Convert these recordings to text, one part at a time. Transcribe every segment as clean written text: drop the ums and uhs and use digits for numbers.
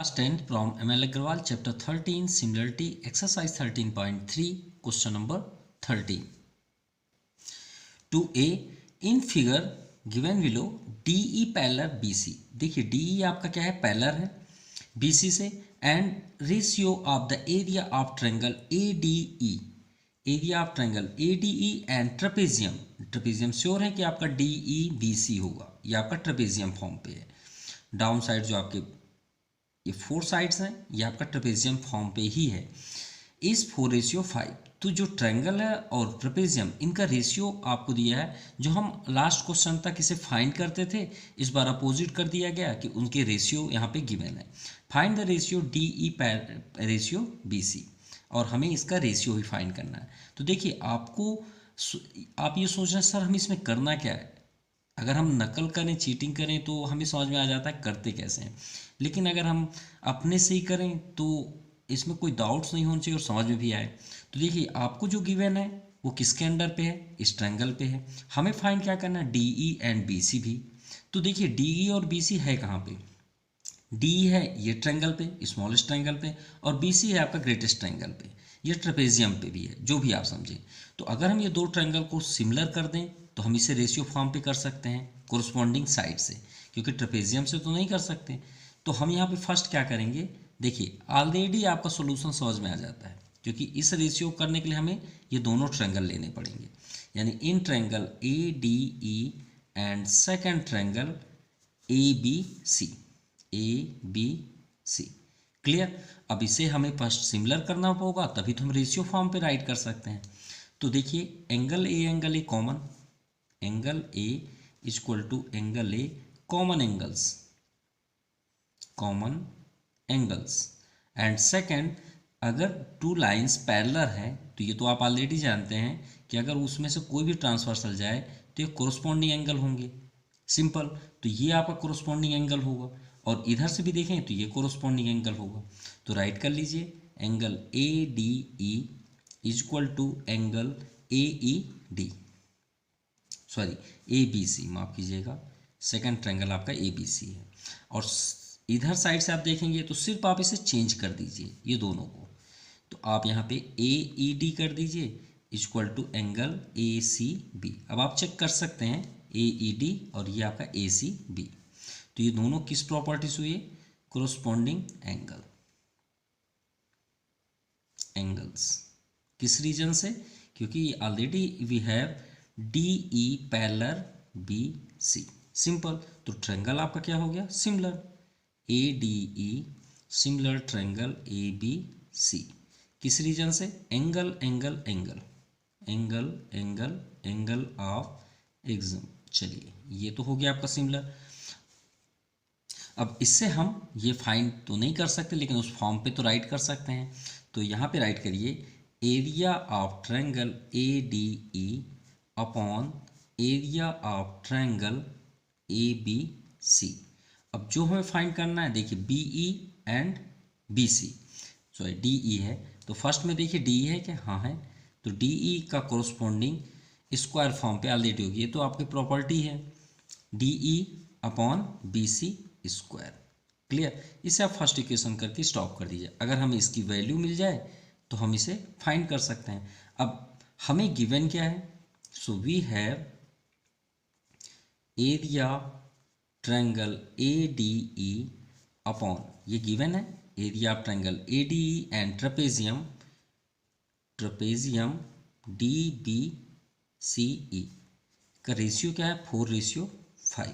Class 10 from ML Agrawal, Chapter 13, Similarity, Exercise 13.3, Question number 13. 2A, in figure given below, DE parallel BC. देखिए DE आपका क्या है, parallel है BC से, and ratio of the area of triangle ADE. Area of triangle ADE and trapezium. Trapezium sure है कि आपका DEBC होगा, ये आपका ट्रेपेजियम फॉर्म पे है. डाउन साइड जो आपके ये 4 साइड्स हैं ये आपका ट्रेपेजियम फॉर्म पे ही है. इस 4:5. तो जो ट्रायंगल है और ट्रेपेजियम इनका रेशियो आपको दिया है. जो हम लास्ट क्वेश्चन तक इसे फाइंड करते थे, इस बार अपोजिट कर दिया गया कि उनके रेशियो यहाँ पे गिवन है. Find the ratio DE ratio BC, और हमें इसका रेशियो ही फाइंड करना है. तो देखिए आप ये सोच रहे हैं सर हम इसमें करना क्या है. अगर हम नकल करें, चीटिंग करें तो हमें समझ में आ जाता है करते कैसे हैं, लेकिन अगर हम अपने से ही करें तो इसमें कोई डाउट्स नहीं होने चाहिए और समझ में भी आए. तो देखिए आपको जो गिवन है वो किसके अंडर पे है, इस ट्रायंगल पे है. हमें फाइंड क्या करना है, DE एंड BC भी. तो देखिए DE और BC है कहाँ पे, DE है ये ट्रायंगल पे, स्मॉलेस्ट ट्रायंगल पे, और BC है आपका ग्रेटेस्ट ट्रायंगल पे, ये ट्रेपेजियम पे भी है, जो भी आप समझें. तो अगर हम ये दो ट्रायंगल को सिमिलर कर दें तो हम इसे रेशियो फॉर्म पे कर सकते हैं कोरस्पॉन्डिंग साइड से, क्योंकि ट्रेपेजियम से तो नहीं कर सकते. तो हम यहाँ पे फर्स्ट क्या करेंगे, देखिए ऑलरेडी आपका सोल्यूशन समझ में आ जाता है, क्योंकि इस रेशियो करने के लिए हमें ये दोनों ट्रायंगल लेने पड़ेंगे. यानी इन triangle ADE and second triangle ABC. Clear. अब इसे हमें फर्स्ट सिमिलर करना होगा, तभी तो हम रेशियो फॉर्म पे राइट कर सकते हैं. तो देखिए angle A common, angle A equal to angle A common angles. And second, अगर टू लाइंस पैरेलल है तो ये तो आप ऑलरेडी जानते हैं कि अगर उसमें से कोई भी ट्रांसवर्सल जाए तो ये कोरस्पॉन्डिंग एंगल होंगे. सिंपल. तो ये आपका कोरस्पॉन्डिंग एंगल होगा, और इधर से भी देखें तो ये कोरस्पॉन्डिंग एंगल होगा. तो राइट कर लीजिए angle ADE equal to angle ABC, माफ कीजिएगा, सेकंड ट्रायंगल आपका ABC है. और इधर साइड से आप देखेंगे तो सिर्फ आप इसे चेंज कर दीजिए ये दोनों को. तो आप यहाँ पे AED कर दीजिए इक्वल टू एंगल ACB. अब आप चेक कर सकते हैं AED और ये आपका ACB. तो ये दोनों किस प्रॉपर्टीज हुई, कोरस्पॉन्डिंग एंगल्स. किस रीजन से, क्योंकि already we have DE parallel BC. Simple. तो ट्रायंगल आपका क्या हो गया, similar. ADE similar triangle ABC. किस रीजन से, एंगल ऑफ एग्जाम. चलिए ये तो हो गया आपका सिमिलर. अब इससे हम ये फाइंड तो नहीं कर सकते, लेकिन उस फॉर्म पे तो राइट कर सकते हैं. तो यहाँ पे राइट करिए area of triangle ADE upon area of triangle ABC. अब जो हमें फाइंड करना है, देखिए BE and BC, sorry DE है. तो फर्स्ट में देखिए DE है क्या, हाँ है. तो DE का कोरस्पॉन्डिंग स्क्वायर फॉर्म पे ऑलरेडी होगी, ये तो आपकी प्रॉपर्टी है, DE upon BC square. Clear. इसे आप फर्स्ट इक्वेशन करके स्टॉप कर दीजिए. अगर हमें इसकी वैल्यू मिल जाए तो हम इसे फाइंड कर सकते हैं. अब हमें गिवन क्या है, so we have area triangle ADE upon, ये गिवन है, area of triangle ADE and trapezium DBCE का रेशियो क्या है, 4:5.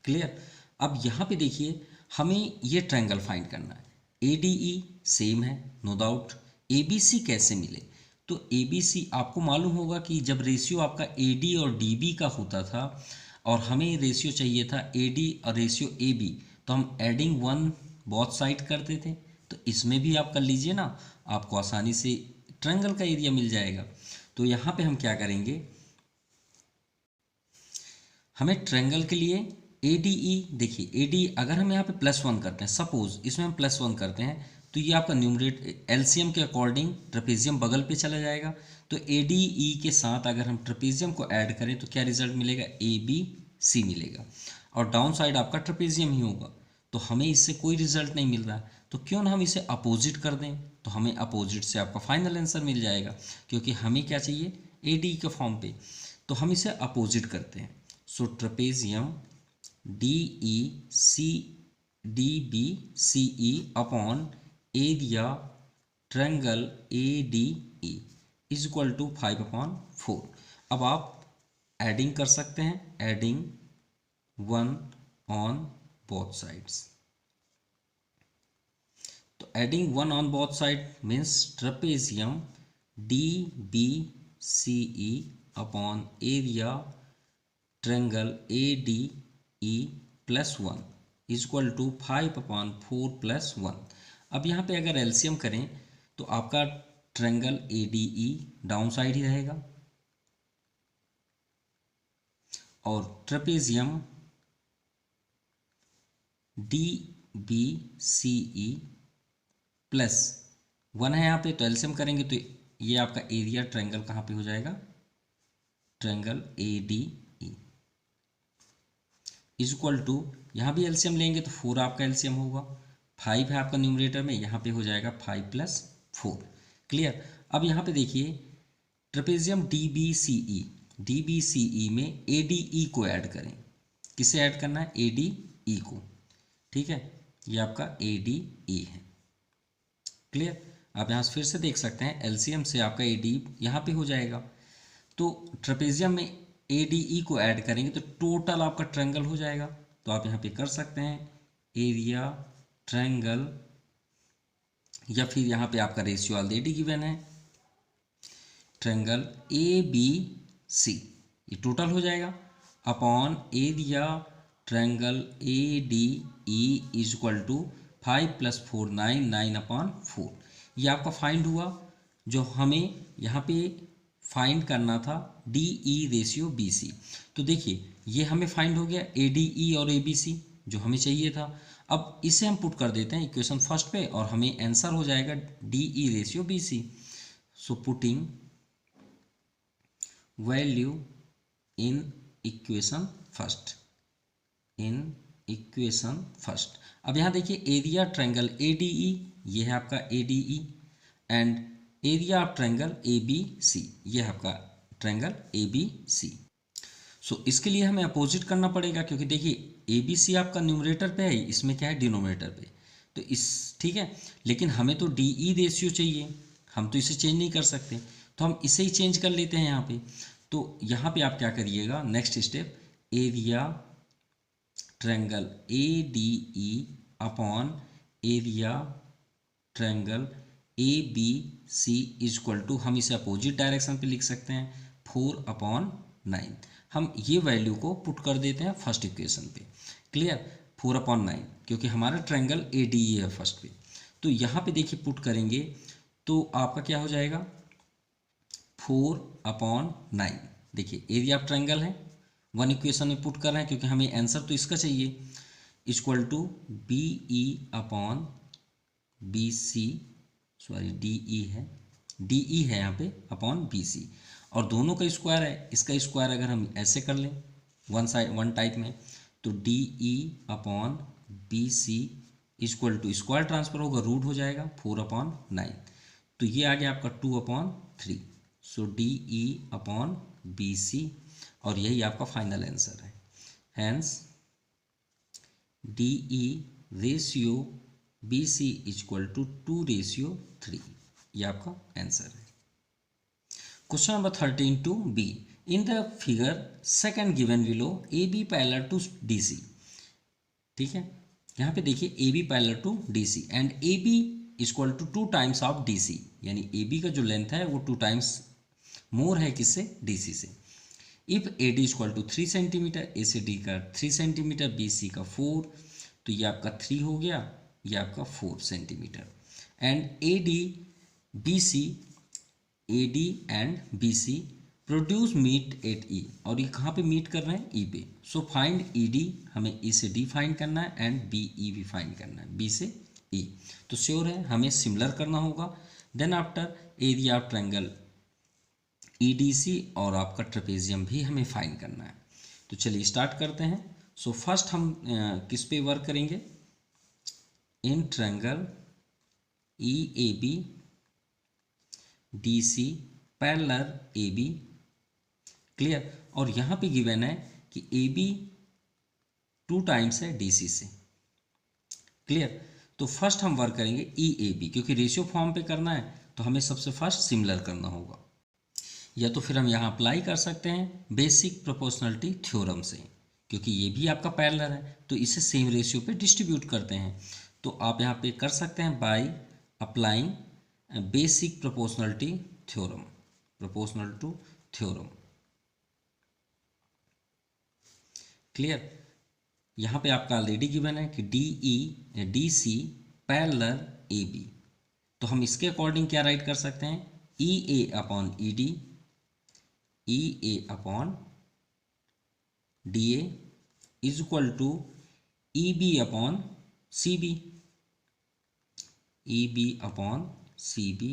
क्लियर. अब यहाँ पे देखिए हमें ये ट्रायंगल फाइंड करना है. ADE सेम है नो डाउट. ABC कैसे मिले, तो ABC आपको मालूम होगा कि जब रेशियो आपका AD और DB का होता था और हमें रेशियो चाहिए था AD और रेशियो AB, तो हम एडिंग 1 बोथ साइड करते थे. तो इसमें भी आप कर लीजिए ना, आपको आसानी से ट्रायंगल का एरिया मिल जाएगा. तो यहाँ पे हम क्या करेंगे, हमें ट्रायंगल के लिए ADE, देखिए AD अगर हम यहाँ पे +1 करते हैं, सपोज इसमें हम +1 करते हैं, तो ये आपका न्यूमरेट LCM के अकॉर्डिंग ट्रेपेजियम बगल पे चला जाएगा. तो ADE के साथ अगर हम ट्रेपेजियम को ऐड करें तो क्या रिजल्ट मिलेगा, ABC मिलेगा, और डाउन साइड आपका ट्रेपेजियम ही होगा. तो हमें इससे कोई रिजल्ट नहीं मिल रहा, तो क्यों ना हम इसे अपोजिट कर दें, तो हमें अपोजिट से आपका फाइनल आंसर मिल जाएगा, क्योंकि हमें क्या चाहिए ए डी के फॉर्म पे, तो हम इसे अपोजिट करते हैं। So trapezium D E C D B C E upon area triangle A D E is equal to 5/4। अब आप एडिंग कर सकते हैं, एडिंग 1 ऑन बोथ साइड्स। तो adding 1 on both side means trapezium D B C E upon area triangle A D E plus 1 is equal to 5/4 plus 1। अब यहाँ पे अगर एलसीएम करें तो आपका triangle A D E down side ही रहेगा और trapezium D B C E plus 1 है यहाँ पे, तो एलसीएम करेंगे तो ये आपका एरिया ट्रायंगल कहाँ पे हो जाएगा, triangle A D E is equal to, यहाँ भी एलसीएम लेंगे तो 4 आपका एलसीएम होगा, 5 है आपका न्यूमरेटर में, यहाँ पे हो जाएगा 5 + 4। क्लियर। अब यहाँ पे देखिए ट्रेपेजियम डी बी सी ई में ए डी ई को ऐड करें। किसे ऐड करना है, ए डी ई को, ठीक है, ये आपका ए डी ई है। क्लियर। आप यहाँ फिर से देख सकते हैं एलसीएम से आपका ए डी यहाँ पे हो जाएगा, तो ट्रेपेजियम में ए डी ई को ऐड करेंगे तो टोटल आपका ट्रायंगल हो जाएगा। तो आप यहाँ पे कर सकते हैं एरिया ट्रायंगल, या फिर यहाँ पे आपका रेशियो ऑलरेडी गिवन है, ट्रायंगल ए बी सी, ये टोटल हो जाएगा upon area triangle A D E is equal to 5 + 4 9 9/4। ये आपका फाइंड हुआ, जो हमें यहाँ पे फाइंड करना था D E ratio B C. तो देखिए ये हमें फाइंड हो गया ए डी ई और ए बी सी जो हमें चाहिए था। अब इसे हम पुट कर देते हैं इक्वेशन फर्स्ट पे और हमें आंसर हो जाएगा D E ratio B C. So putting value in equation first, अब यहाँ देखिए area triangle A D E, ये है आपका A D E, and area of triangle A B C, ये है आपका ट्रायंगल ए बी सी। सो इसके लिए हमें अपोजिट करना पड़ेगा, क्योंकि देखिए ए बी सी आपका न्यूमरेटर पे है, इसमें क्या है डिनोमिनेटर पे, तो इस ठीक है, लेकिन हमें तो डी ई रेशियो चाहिए, हम तो इसे चेंज नहीं कर सकते, तो हम इसे ही चेंज कर लेते हैं यहाँ पे। तो यहाँ पे आप क्या करिएगा, next step area triangle A D E upon area triangle A B C is equal to, हम इसे अपोजिट डायरेक्शन पे लिख सकते हैं 4/9। हम ये वैल्यू को पुट कर देते हैं फर्स्ट इक्वेशन पे। क्लियर। 4/9 क्योंकि हमारा ट्रायंगल ए डी ई है फर्स्ट पे, तो यहाँ पे देखिए पुट करेंगे तो आपका क्या हो जाएगा 4/9। देखिए एरिया ऑफ ट्रायंगल है, 1 इक्वेशन में पुट कर रहे हैं क्योंकि हमें आंसर तो इसका चाहिए, equal to B E upon B C, sorry D E है यहाँ पे अपॉन बी सी, और दोनों का स्क्वायर है, इसका स्क्वायर अगर हम ऐसे कर लें वन टाइप में, तो D E upon B C equal to square transfer होगा, रूट हो जाएगा 4/9, तो ये आ गया आपका 2/3। So D E upon B C, और यही आपका फाइनल आंसर है। Hence D E ratio B C equal to 2:3, ये आपका आंसर है। Question number 13 two B, in the figure second given below A B parallel to D C. ठीक है, यहाँ पे देखिए A B parallel to D C and A B equal to 2 times of D C, यानी A B का जो length है वो 2 टाइम्स मोर है किससे, डी सी से। If A D equal to 3 centimetre, A से डी का 3 सेंटीमीटर, बी सी का 4, तो ये आपका 3 हो गया, ये आपका 4 centimetre. And A D B C, A D and B C produce meet at E, और ये कहाँ पे मीट कर रहे हैं, ई पे। सो फाइंड ई डी, हमें ई से डी फाइंड करना है एंड बी ई भी फाइंड करना है, बी से ई, तो श्योर है हमें सिमिलर करना होगा। Then after area of triangle E D C और आपका ट्रेपेजियम भी हमें फाइंड करना है। तो चलिए स्टार्ट करते हैं। सो फर्स्ट हम किस पे वर्क करेंगे, in triangle E A B D C parallel A B. Clear. और यहाँ पे गिवन है कि ए बी 2 टाइम्स है डी सी से। क्लियर। तो फर्स्ट हम वर्क करेंगे ई ए बी, क्योंकि रेशियो फॉर्म पे करना है तो हमें सबसे फर्स्ट सिमिलर करना होगा, या तो फिर हम यहाँ अप्लाई कर सकते हैं बेसिक प्रोपोर्शनलिटी थ्योरम से, क्योंकि ये भी आपका पैरेलल है तो इसे सेम रेशियो पे डिस्ट्रीब्यूट करते हैं। तो आप यहाँ पे कर सकते हैं by applying basic proportionality theorem, proportional to theorem. Clear. यहाँ पे आपका ऑलरेडी गिवन है कि D E D C parallel A B, तो हम इसके अकॉर्डिंग क्या राइट कर सकते हैं, E A upon E D, E A upon D A is equal to E B upon C B, E B upon C B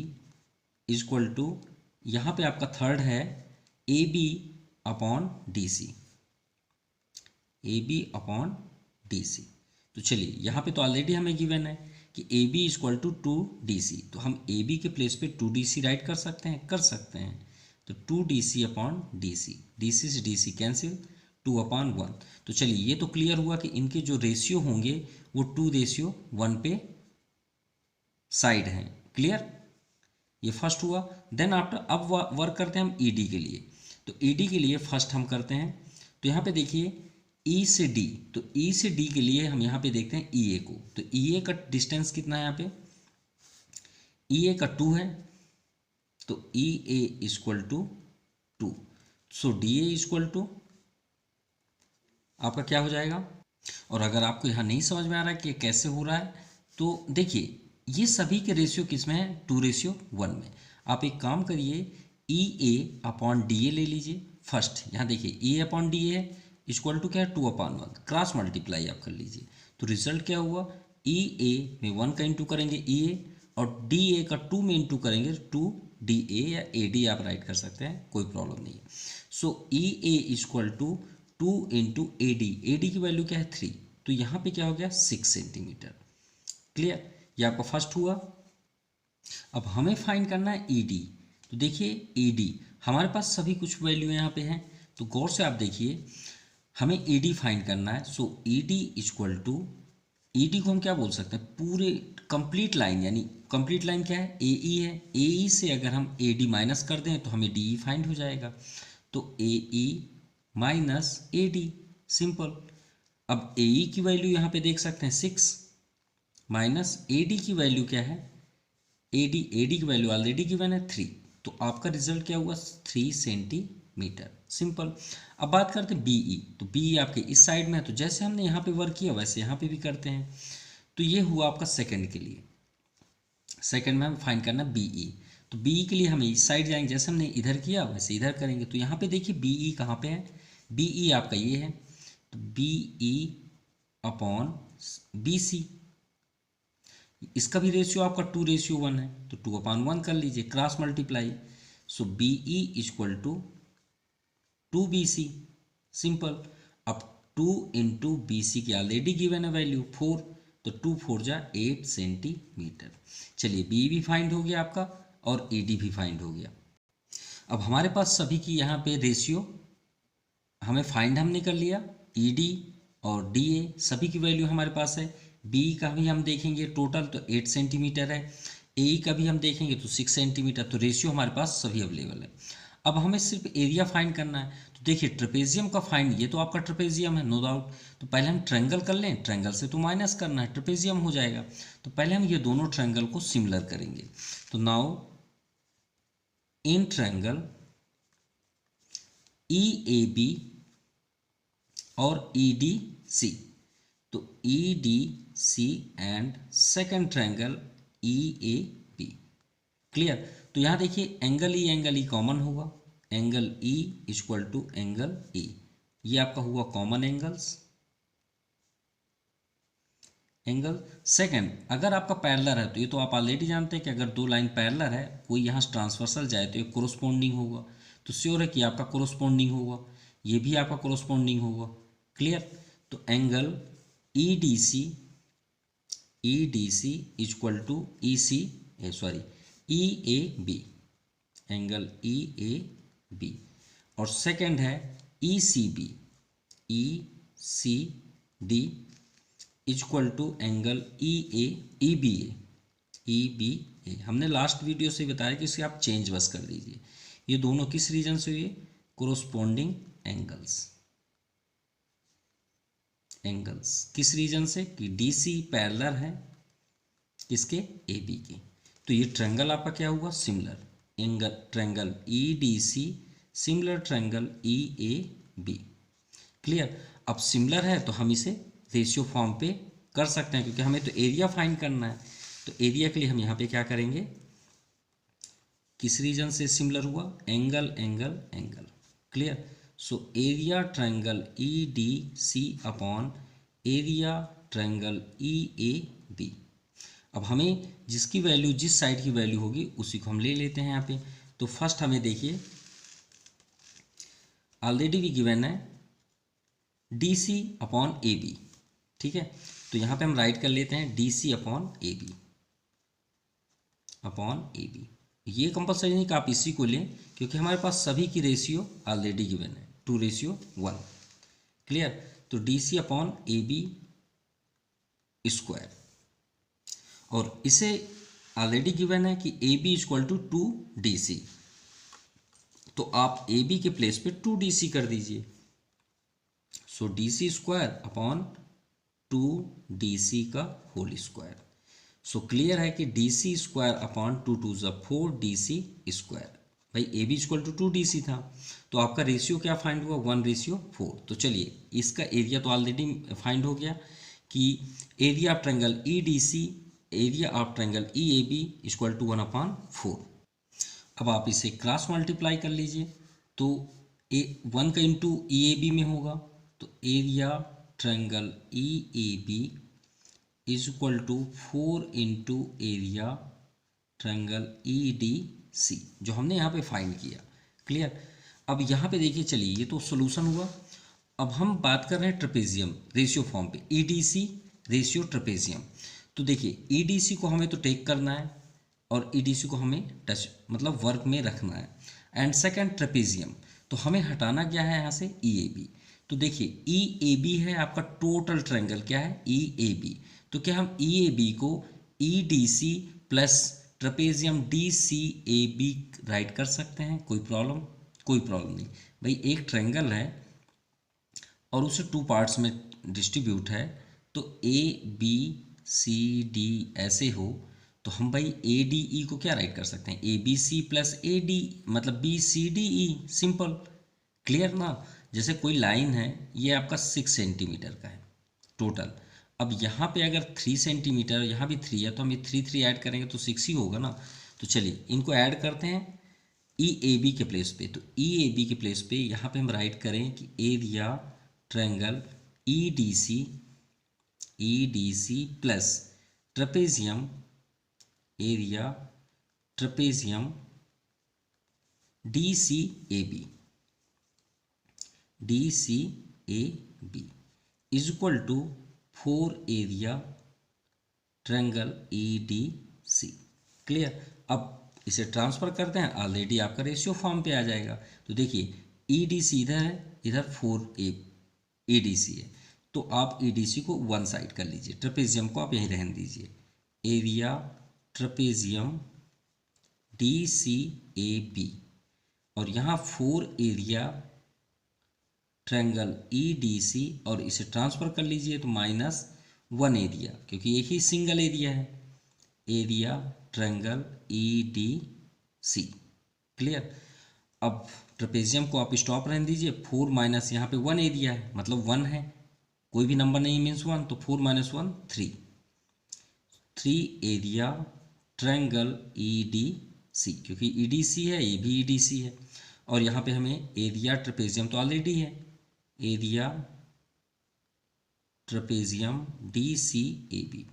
is equal to, यहाँ पे आपका थर्ड है A B upon D C, A B upon D C. तो चलिए यहाँ पे तो already हमें गिवन है कि A B is equal to 2DC, तो हम ए बी के प्लेस पे 2DC राइट कर सकते हैं, कर सकते हैं। तो 2DC upon D C, D C से डी सी कैंसिल, 2/1। तो चलिए ये तो क्लियर हुआ कि इनके जो रेशियो होंगे वो 2:1 पे साइड हैं। क्लियर। ये फर्स्ट हुआ। देन आफ्टर अब वर्क करते हैं हम ई डी के लिए। तो ई डी के लिए फर्स्ट हम करते हैं, तो यहाँ पे देखिए ई से डी, तो ई से डी के लिए हम यहाँ पे देखते हैं ई ए को। तो ई ए का डिस्टेंस कितना है, यहाँ पे ई ए का 2 है, तो E A equal to 2, so D A equal to आपका क्या हो जाएगा। और अगर आपको यहाँ नहीं समझ में आ रहा है कि कैसे हो रहा है, तो देखिए ये सभी के रेशियो किस में है, 2:1 में। आप एक काम करिए, ई ए अपॉन डी ए ले लीजिए फर्स्ट। यहाँ देखिए ई ए अपॉन डी ए है इक्वल टू क्या है, 2/1, क्रॉस मल्टीप्लाई आप कर लीजिए। तो रिजल्ट क्या हुआ, ई ए में 1 का इंटू करेंगे ई ए, और डी ए का 2 में इंटू करेंगे 2 डी ए, या ए डी आप राइट कर सकते हैं, कोई प्रॉब्लम नहीं है। So E A equal to 2 into A D, A D की वैल्यू क्या है 3, तो यहाँ पे क्या हो गया 6 सेंटीमीटर। क्लियर। ये आपका फर्स्ट हुआ। अब हमें फाइंड करना है ई डी। तो देखिए ई डी हमारे पास सभी कुछ वैल्यू यहाँ पे हैं, तो गौर से आप देखिए हमें ई डी फाइंड करना है। So E D equal to, E D को हम क्या बोल सकते हैं, पूरे कंप्लीट लाइन, यानी कंप्लीट लाइन क्या है, ए ई है। ए ई से अगर हम ए डी माइनस कर दें तो हमें डी ई फाइंड हो जाएगा। तो ए E minus A D, simple. अब ए ई की वैल्यू यहाँ पे देख सकते हैं 6, माइनस ए डी की वैल्यू क्या है, ए डी की वैल्यू ऑलरेडी गिवन है 3, तो आपका रिजल्ट क्या हुआ 3 सेंटीमीटर, सिंपल। अब बात करते हैं बीई। तो बीई आपके इस साइड में है, तो जैसे हमने यहाँ पे वर्क किया वैसे यहाँ पे भी करते हैं। तो ये हुआ आपका सेकंड के लिए, सेकंड में हम फाइंड करना बीई। तो बीई के लिए हमें इस साइड जाएंगे, जैसे हमने इधर किया वैसे इधर करेंगे। तो यहाँ पे देखिए बीई कहाँ पे है, बीई आपका ये है, तो बीई अपॉन बी सी, इसका भी रेशियो आपका 2:1 है, तो 2/1 कर लीजिए, cross multiply. So BE equal to 2BC, simple. अब 2 इंटू बी सी की ऑलरेडी गिवन है वैल्यू 4, तो 2 4 जा 8 सेंटीमीटर। चलिए बी भी फाइंड हो गया आपका और ई डी भी फाइंड हो गया। अब हमारे पास सभी की यहाँ पे रेशियो हमें फाइंड हमने कर लिया, ई डी और डी ए सभी की वैल्यू हमारे पास है। बी का भी हम देखेंगे टोटल तो 8 सेंटीमीटर है, ए का भी हम देखेंगे तो 6 सेंटीमीटर, तो रेशियो हमारे पास सभी अवेलेबल है। अब हमें सिर्फ एरिया फाइंड करना है। तो देखिए ट्रेपेजियम का फाइंड, ये तो आपका ट्रेपेजियम है नो डाउट, तो पहले हम ट्रायंगल कर लें, ट्रायंगल से तो माइनस करना है, ट्रेपेजियम हो जाएगा। तो पहले हम ये दोनों ट्रायंगल को सिमिलर करेंगे। तो now in triangle E A B और ई डी सी, तो E D C and second triangle E A B. Clear. तो यहाँ देखिए एंगल ई कॉमन होगा, angle E equal to angle E, ये आपका हुआ कॉमन एंगल्स, एंगल। सेकंड, अगर आपका पैरेलल है तो ये तो आप ऑलरेडी जानते हैं कि अगर दो लाइन पैरेलल है, कोई यहाँ ट्रांसवर्सल जाए तो ये कोरोस्पोंडिंग होगा, तो श्योर है कि आपका कोरोस्पोंडिंग होगा, ये भी आपका कोरोस्पोंडिंग होगा। क्लियर। तो angle E D C EDC equal to EAB, angle EAB। और सेकंड है ECD equal to angle EBA। हमने लास्ट वीडियो से बताया कि इसे आप चेंज बस कर दीजिए। ये दोनों किस रीजन से हुए? कोरोस्पोंडिंग एंगल्स किस रीजन से? कि DC पैरेलल है किसके? AB के। तो ये ट्रायंगल आपका क्या हुआ? Similar angle triangle EDC similar triangle EAB। Clear? अब सिमिलर है तो हम इसे रेशियो फॉर्म पे कर सकते हैं, क्योंकि हमें तो एरिया फाइंड करना है। तो एरिया के लिए हम यहाँ पे क्या करेंगे? किस रीजन से सिमिलर हुआ? Angle angle angle. क्लियर? सो area triangle EDC upon area triangle EAB। अब हमें जिसकी वैल्यू, जिस साइड की वैल्यू होगी उसी को हम ले लेते हैं यहाँ पे। तो फर्स्ट हमें देखिए ऑलरेडी भी गिवन है DC अपॉन AB, ठीक है। तो यहाँ पे हम राइट कर लेते हैं DC अपॉन AB। ये कंपल्सरी नहीं कि आप इसी को लें, क्योंकि हमारे पास सभी की रेशियो ऑलरेडी गिवन है 2:1। क्लियर? तो DC अपॉन AB स्क्वायर, और इसे ऑलरेडी गिवन है कि AB इक्वल टू 2DC। तो आप AB के प्लेस पे 2DC कर दीजिए। सो DC स्क्वायर अपॉन 2DC का होल स्क्वायर। सो क्लियर है कि DC square upon 2 2 4 DC square. भाई AB इक्वल टू 2DC था, तो आपका रेशियो क्या फाइंड हुआ? 1:4। तो चलिए इसका एरिया तो ऑलरेडी फाइंड हो गया कि area of triangle EDC area of triangle EAB equal to 1/4। अब आप इसे क्रॉस मल्टीप्लाई कर लीजिए, तो 1 का इंटू EAB में होगा, तो area triangle EAB is equal to 4 into area triangle EDC, जो हमने यहाँ पे फाइंड किया। क्लियर? अब यहाँ पे देखिए, चलिए ये तो सॉल्यूशन हुआ। अब हम बात कर रहे हैं ट्रेपेजियम रेशियो फॉर्म पे, EDC रेशियो ट्रेपेजियम। तो देखिए EDC को हमें तो टेक करना है और EDC को हमें टच मतलब वर्क में रखना है। एंड सेकंड ट्रेपेजियम, तो हमें हटाना क्या है यहाँ से? EAB। तो देखिए EAB है आपका टोटल ट्रायंगल, क्या है? EAB। तो क्या हम EAB को EDC plus trapezium DCAB right कर सकते हैं? कोई प्रॉब्लम? कोई प्रॉब्लम नहीं। भाई एक ट्रायंगल है और उसे 2 पार्ट्स में डिस्ट्रीब्यूट है, तो ABCD ऐसे हो, तो हम भाई ADE को क्या राइट कर सकते हैं? ABC प्लस AD मतलब BCDE, सिंपल। क्लियर ना? जैसे कोई लाइन है, ये आपका 6 सेंटीमीटर का है टोटल। अब यहाँ पे अगर 3 सेंटीमीटर, यहाँ भी 3 है, तो हम ये 3 ऐड करेंगे तो 6 ही होगा ना। तो चलिए इनको ऐड करते हैं EAB के प्लेस पे। तो EAB के प्लेस पे यहाँ पे हम राइट करें कि area triangle EDC plus trapezium area trapezium DCAB is equal to 4 area triangle EDC। Clear? अब इसे ट्रांसफर करते हैं, ऑलरेडी आपका रेशियो फॉर्म पे आ जाएगा। तो देखिए EDC इधर है, इधर 4 EDC है, तो आप EDC को वन साइड कर लीजिए, ट्रेपेजियम को आप यहीं रहने दीजिए। एरिया ट्रेपेजियम DCAB, और यहाँ 4 एरिया ट्रायंगल EDC, और इसे ट्रांसफर कर लीजिए तो -1 एरिया, क्योंकि एक ही सिंगल एरिया है, एरिया ट्रायंगल EDC। क्लियर? अब ट्रेपेजियम को आप स्टॉप रहने दीजिए, 4 माइनस यहाँ पे 1 एरिया है, मतलब 1 है, कोई भी नंबर नहीं मीन्स 1, तो 4 - 1 3 एरिया ट्रायंगल EDC, क्योंकि EDC है, ये भी EDC है, और यहाँ पे हमें एरिया ट्रेपेजियम तो ऑलरेडी है, एरिया ट्रेपेजियम DCAB।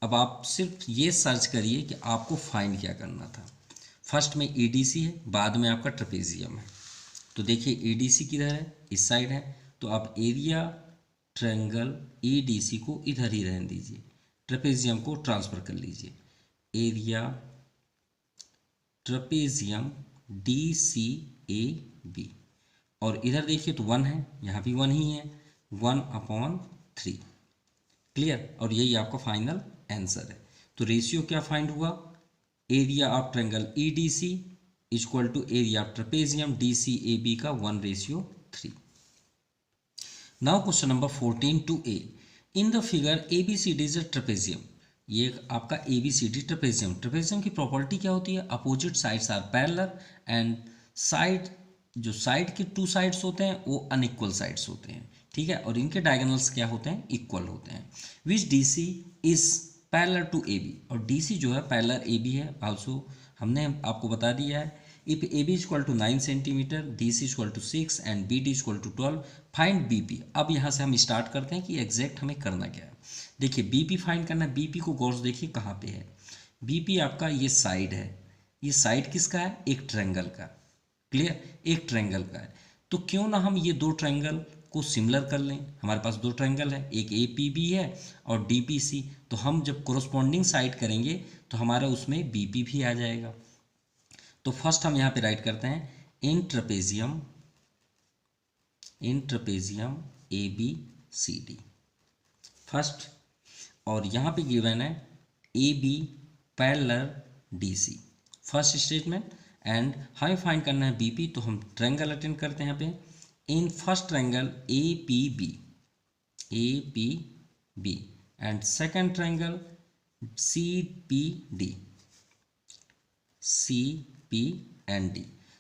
अब आप सिर्फ ये सर्च करिए कि आपको फाइंड क्या करना था। फर्स्ट में EDC है, बाद में आपका ट्रेपेजियम है। तो देखिए EDC किधर है? इस साइड है, तो आप एरिया ट्रायंगल EDC को इधर ही रहने दीजिए। ट्रेपेजियम को ट्रांसफ़र कर लीजिए, एरिया ट्रेपेजियम DCAB, और इधर देखिए तो 1 है, यहाँ भी 1 ही है, 1/3। क्लियर, और यही आपका फाइनल आंसर है। तो रेशियो क्या फाइंड हुआ, area of triangle EDC equal to area of trapezium DCAB का 1:3। Now question number 14 to A। In the figure ABCD is a trapezium. ये आपका ABCD ट्रेपेजियम। ट्रेपेजियम की प्रॉपर्टी क्या होती है, opposite sides are parallel and side, जो side के 2 sides होते हैं वो अनइक्वल साइड्स होते हैं, ठीक है, और इनके डायगोनल्स क्या होते हैं, इक्वल होते हैं। Which DC is parallel to AB, और DC जो है पैरेलल AB है। आल्सो हमने आपको बता दिया है, if AB equal to 9 centimetre, DC equal to 6 and BD equal to 12, find BP। अब यहाँ से हम स्टार्ट करते हैं कि एग्जैक्ट हमें करना क्या है। देखिए BP फाइंड करना है। BP को गौर से देखिए कहाँ पे है, BP आपका ये साइड है, ये साइड किसका है, एक ट्रायंगल का। क्लियर, एक ट्रायंगल का है, तो क्यों ना हम ये 2 ट्रायंगल को सिमिलर कर लें। हमारे पास 2 ट्रायंगल है, एक APB है और DPC, तो हम जब कोरोस्पॉन्डिंग साइड करेंगे तो हमारा उसमें BP भी आ जाएगा। तो फर्स्ट हम यहाँ पे राइट करते हैं इन ट्रेपेजियम ABCD फर्स्ट, और यहाँ पे गिवन है AB parallel DC first statement, and हमें फाइंड करना है BP। तो हम ट्रायंगल अटेंड करते हैं यहाँ पे in first triangle APB and second triangle CPD and D।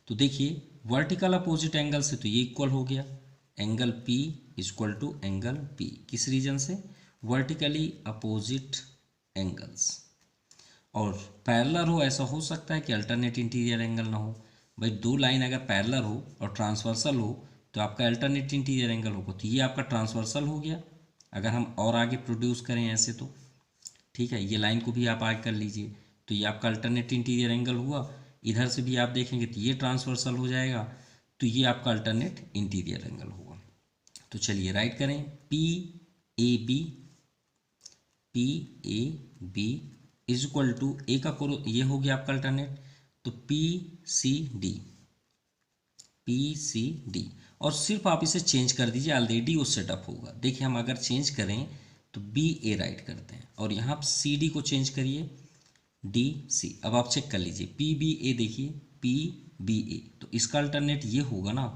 तो देखिए वर्टिकल अपोजिट एंगल से तो ये इक्वल हो गया, angle P equal to angle P, किस रीजन से, वर्टिकली अपोजिट एंगल्स। और पैरेलल हो, ऐसा हो सकता है कि अल्टरनेट इंटीरियर एंगल ना हो। भाई 2 लाइन अगर पैरेलल हो और ट्रांसवर्सल हो तो आपका अल्टरनेट इंटीरियर एंगल होगा, तो ये आपका ट्रांसवर्सल हो गया। अगर हम और आगे प्रोड्यूस करें ऐसे तो ठीक है, ये लाइन को भी आप आगे कर लीजिए, तो ये आपका अल्टरनेट इंटीरियर एंगल हुआ। इधर से भी आप देखेंगे तो ये ट्रांसवर्सल हो जाएगा, तो ये आपका अल्टरनेट इंटीरियर एंगल होगा। तो चलिए राइट करें, PAB इज इक्वल टू ए का कोरो, ये हो गया आपका अल्टरनेट, तो PCD, और सिर्फ आप इसे चेंज कर दीजिए, ऑलरेडी वो सेटअप होगा। देखिए हम अगर चेंज करें तो BA राइट करते हैं, और यहाँ CD को चेंज करिए DC। अब आप चेक कर लीजिए PBA, देखिए PBA, तो इसका अल्टरनेट ये होगा ना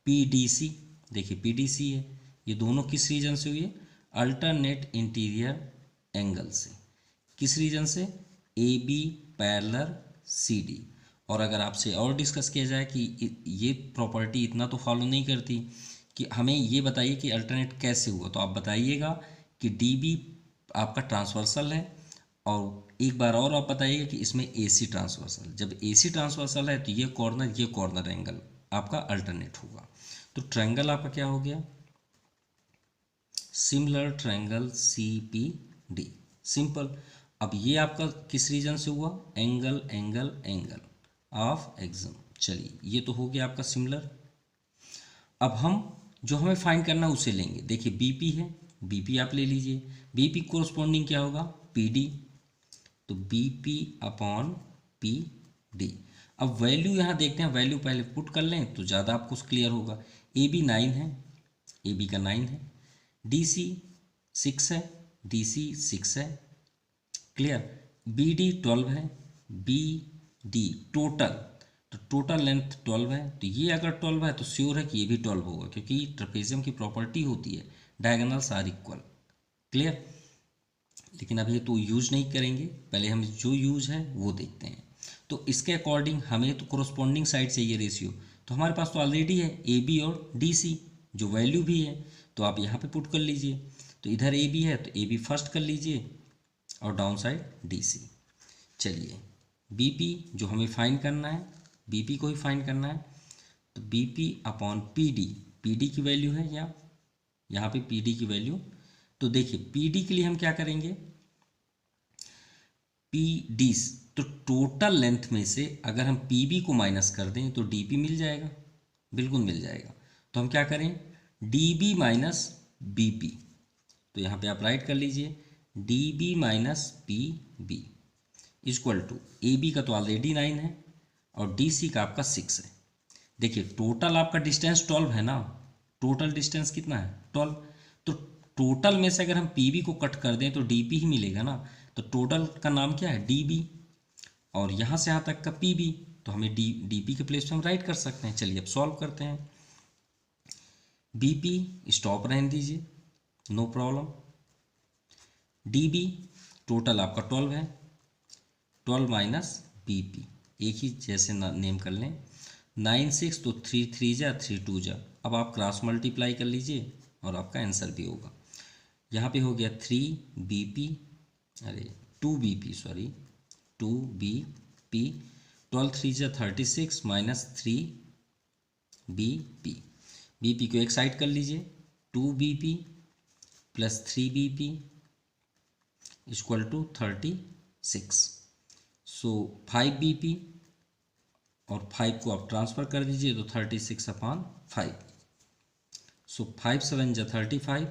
PDC। देखिए PDC है, ये दोनों किस रीजन से हुई है, अल्टरनेट इंटीरियर एंगल से। किस रीजन से, AB पैरेलल CD। और अगर आपसे और डिस्कस किया जाए कि ये प्रॉपर्टी इतना तो फॉलो नहीं करती, कि हमें ये बताइए कि अल्टरनेट कैसे हुआ, तो आप बताइएगा कि DB आपका ट्रांसवर्सल है, और एक बार और आप बताइएगा कि इसमें AC ट्रांसवर्सल। जब AC ट्रांसवर्सल है तो ये कॉर्नर एंगल आपका अल्टरनेट होगा। तो ट्रायंगल आपका क्या हो गया, सिमिलर ट्रायंगल CPD, सिंपल। अब ये आपका किस रीजन से हुआ, एंगल ऑफ एक्सम। चलिए ये तो हो गया आपका सिमिलर। अब हम जो हमें फाइंड करना है उसे लेंगे। देखिए BP है, BP आप ले लीजिए, BP कोरस्पॉन्डिंग क्या होगा, PD, तो BP/PD। अब वैल्यू यहाँ देखते हैं, वैल्यू पहले पुट कर लें तो ज़्यादा आपको क्लियर होगा। AB 9 है, AB का 9 है, DC 6 है, DC 6 है, क्लियर। BD 12 है, BD टोटल, तो टोटल लेंथ 12 है, तो ये अगर 12 है तो श्योर है कि ये भी 12 होगा, क्योंकि ट्रेपेजियम की प्रॉपर्टी होती है डायगोनल्स आर इक्वल। क्लियर, लेकिन अब ये तो यूज नहीं करेंगे, पहले हम जो यूज है वो देखते हैं। तो इसके अकॉर्डिंग हमें तो कोरोस्पॉन्डिंग साइड चाहिए रेशियो, तो हमारे पास तो ऑलरेडी है AB और DC, जो वैल्यू भी है, तो आप यहाँ पे पुट कर लीजिए। तो इधर AB है तो AB फर्स्ट कर लीजिए और डाउन साइड DC। चलिए BP जो हमें फाइंड करना है, BP को ही फाइंड करना है, तो BP/PD, PD की वैल्यू है यहाँ पे PD की वैल्यू। तो देखिए PD के लिए हम क्या करेंगे, PD, तो टोटल लेंथ में से अगर हम PB को माइनस कर दें तो DP मिल जाएगा, बिल्कुल मिल जाएगा। तो हम क्या करें, DB - BP, तो यहाँ पे आप राइट कर लीजिए D B minus P B equal to A B का तो ऑलरेडी 9 है और डी सी का आपका 6 है। देखिए टोटल आपका डिस्टेंस 12 है ना, टोटल डिस्टेंस कितना है 12, तो टोटल में से अगर हम पी बी को कट कर दें तो डी पी ही मिलेगा ना, तो टोटल का नाम क्या है डी बी, और यहाँ से यहाँ तक का पी बी, तो हमें डी पी के प्लेस पे हम राइट कर सकते हैं। चलिए अब सॉल्व करते हैं। बी पी स्टॉप रहने दीजिए, no problem. D B total आपका 12 है, 12 माइनस बी पी, एक ही जैसे नेम कर लें, 9 6 तो 3 3 जा 3 2 जा। अब आप क्रॉस मल्टीप्लाई कर लीजिए और आपका आंसर भी होगा। यहाँ पे हो गया 3 बी पी, अरे 2 B P, sorry 2 B P, 12 3 जा 36 minus 3 B P. B P को एक साइड कर लीजिए, 2 B P plus 3 B P equal to 36। So 5 B P और 5 को आप ट्रांसफ़र कर दीजिए तो 36/5। सो 5 7 जा 35,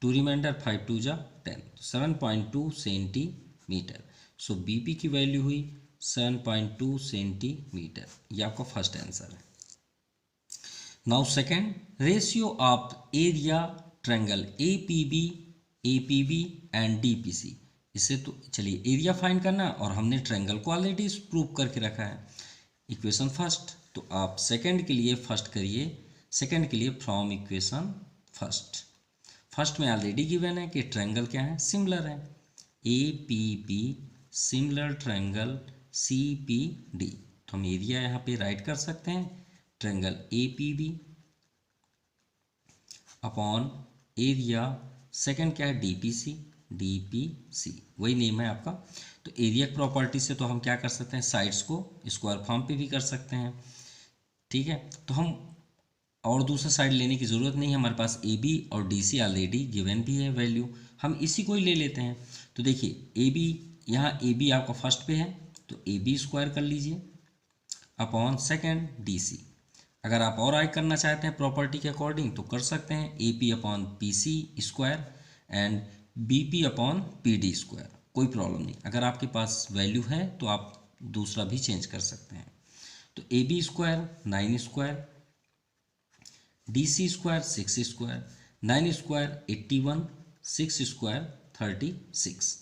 2 रिमाइंडर 5 2 जा 10, 7.2 सेंटीमीटर। सो बीपी की वैल्यू हुई 7.2 सेंटीमीटर। ये आपका फर्स्ट आंसर है। Now second, ratio of area triangle A P B and D P C. इससे तो चलिए एरिया फाइंड करना, और हमने ट्रायंगल को ऑलरेडी प्रूव करके रखा है। इक्वेशन फर्स्ट, तो आप सेकंड के लिए फर्स्ट करिए, सेकंड के लिए फ्रॉम इक्वेशन फर्स्ट में ऑलरेडी गिवन है कि ट्रायंगल क्या है, सिमिलर है, A P B similar triangle C P D. तो हम एरिया यहाँ पे राइट कर सकते हैं, triangle A P B upon area second क्या है डी पी सी, वही नेम है आपका। तो एरिया प्रॉपर्टी से तो हम क्या कर सकते हैं, साइड्स को स्क्वायर फॉर्म पे भी कर सकते हैं, ठीक है। तो हम और दूसरा साइड लेने की ज़रूरत नहीं है, हमारे पास ए बी और डी सी ऑलरेडी गिवन भी है वैल्यू, हम इसी को ही ले लेते हैं। तो देखिए ए बी, यहाँ ए बी आपका फर्स्ट पे है तो ए बी स्क्वायर कर लीजिए अपॉन सेकेंड डी सी। अगर आप और ऐड करना चाहते हैं प्रॉपर्टी के अकॉर्डिंग तो कर सकते हैं, A P upon P C square and B P upon P D square, कोई प्रॉब्लम नहीं। अगर आपके पास वैल्यू है तो आप दूसरा भी चेंज कर सकते हैं। तो A B square 9 square, D C square 6 square, 9 square 81, 6 square 36।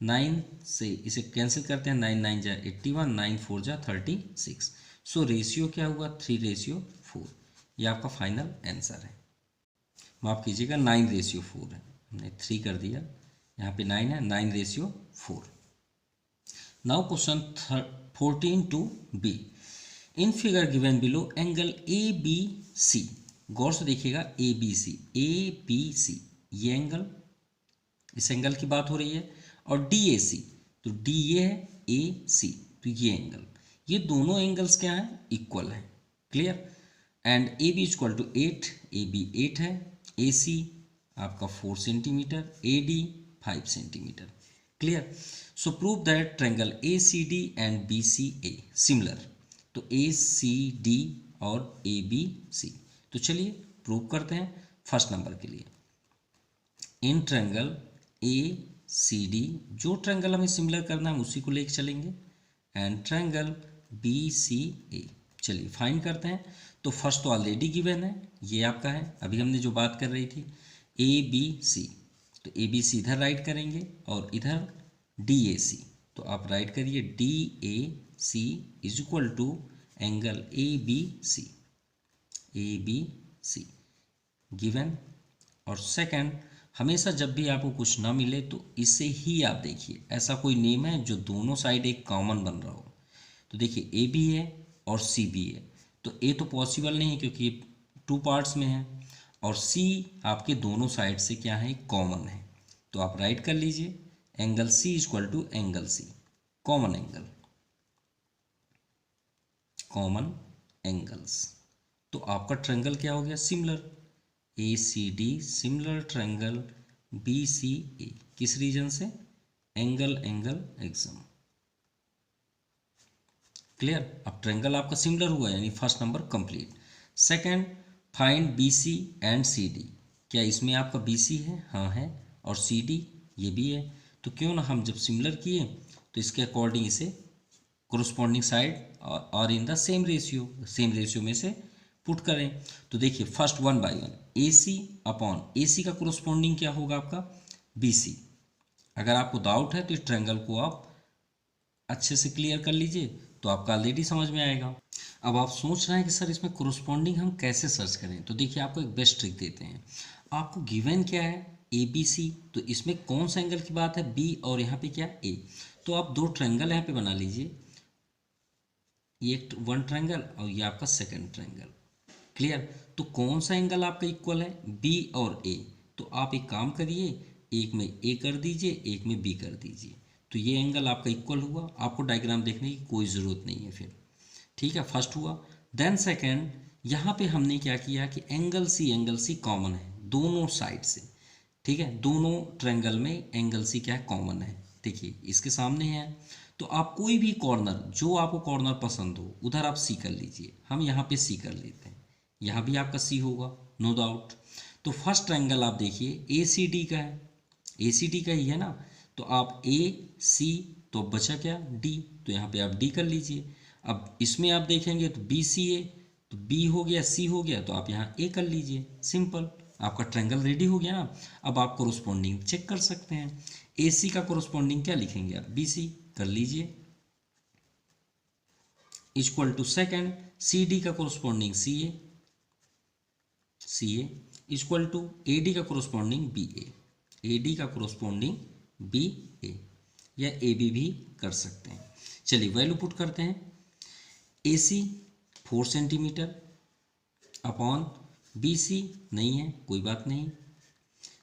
9 से इसे कैंसिल करते हैं, 9 9 जा 81, 9 4 जा 36। सो रेशियो क्या हुआ 3:4। ये आपका फाइनल आंसर है। माफ़ कीजिएगा 9:4 है, हमने 3 कर दिया, यहाँ पे 9 है, 9:4। Now question 14 to B. In figure given below angle A B C, गौर से देखिएगा ए बी सी, ये एंगल, इस एंगल की बात हो रही है, और डी ए सी, तो डी ये है, ए सी, तो ये एंगल, ये दोनों एंगल्स क्या हैं, इक्वल है, clear. And A B equal to 8, A B 8 है, ए सी आपका 4 centimetre, A D 5 centimetre, clear. So prove that triangle A C D and B C A similar. तो ए सी डी और ए B C, तो चलिए prove करते हैं। First number के लिए in triangle A C D, जो ट्रायंगल हमें सिमिलर करना है उसी को लेके चलेंगे, and triangle B C A, चलिए फाइंड करते हैं। तो फर्स्ट तो ऑलरेडी गिवन है, ये आपका है, अभी हमने जो बात कर रही थी ए बी सी, तो ए बी सी इधर राइट करेंगे और इधर डी ए सी, तो आप राइट करिए D A C is equal to angle A B C given. और सेकंड, हमेशा जब भी आपको कुछ ना मिले तो इसे ही आप देखिए, ऐसा कोई नेम है जो दोनों साइड एक कॉमन बन रहा हो। तो देखिए ए बी है और सी बी है, तो ए तो पॉसिबल नहीं है क्योंकि 2 पार्ट्स में है, और सी आपके दोनों साइड से क्या है, कॉमन है, तो आप राइट कर लीजिए angle C equal to angle C, common angles. तो आपका ट्रायंगल क्या हो गया, similar, A C D similar triangle B C A, किस रीजन से, एंगल एग्जाम, क्लियर। अब ट्रायंगल आपका सिमिलर हुआ यानी first number complete. Second, find B C and C D, क्या इसमें आपका बी सी है, हाँ है, और सी डी ये भी है, तो क्यों ना हम जब सिमिलर किए तो इसके अकॉर्डिंग इसे कोरोस्पॉन्डिंग साइड और इन द सेम रेशियो में से पुट करें। तो देखिए फर्स्ट 1/1 ए सी अपॉन ए सी का कोरोस्पॉन्डिंग क्या होगा आपका बी सी। अगर आपको डाउट है तो इस ट्रायंगल को आप अच्छे से क्लियर कर लीजिए तो आपका ऑलरेडी समझ में आएगा। अब आप सोच रहे हैं कि सर इसमें कोरोस्पॉन्डिंग हम कैसे सर्च करें, तो देखिए आपको एक बेस्ट ट्रिक देते हैं। आपको गिवन क्या है ए बी सी, तो इसमें कौन सा एंगल की बात है बी और यहाँ पे क्या ए, तो आप दो ट्रायंगल यहाँ पे बना लीजिए, ये एक वन ट्रायंगल और ये आपका सेकंड ट्रायंगल। क्लियर, तो कौन सा एंगल आपका इक्वल है बी और ए, तो आप एक काम करिए एक में ए कर दीजिए एक में बी कर दीजिए, तो ये एंगल आपका इक्वल हुआ। आपको डायग्राम देखने की कोई ज़रूरत नहीं है फिर, ठीक है, फर्स्ट हुआ। देन सेकंड यहाँ पे हमने क्या किया कि एंगल सी कॉमन है दोनों साइड से, ठीक है, दोनों ट्रायंगल में एंगल सी क्या है कॉमन है। देखिए इसके सामने है, तो आप कोई भी कॉर्नर जो आपको कॉर्नर पसंद हो उधर आप सी कर लीजिए। हम यहाँ पे सी कर लेते हैं, यहाँ भी आपका सी होगा नो डाउट। तो फर्स्ट ट्रायंगल आप देखिए ए सी डी का है, ए सी डी का ही है ना, तो आप ए सी, तो बचा क्या डी, तो यहाँ पे आप डी कर लीजिए। अब इसमें आप देखेंगे तो बी सी ए, तो बी हो गया सी हो गया, तो आप यहाँ ए कर लीजिए, सिंपल आपका ट्रायंगल रेडी हो गया ना। अब आप कोरोस्पॉन्डिंग चेक कर सकते हैं, ए सी का कोरोस्पॉन्डिंग क्या लिखेंगे आप बी सी कर लीजिए, equal to second C D का corresponding C A equal to A D का कोरोस्पॉन्डिंग बी ए डी का कोरोस्पॉन्डिंग बी ए, या ए बी भी कर सकते हैं। चलिए वैल्यू पुट करते हैं, ए सी 4 सेंटीमीटर अपॉन बी सी नहीं है कोई बात नहीं,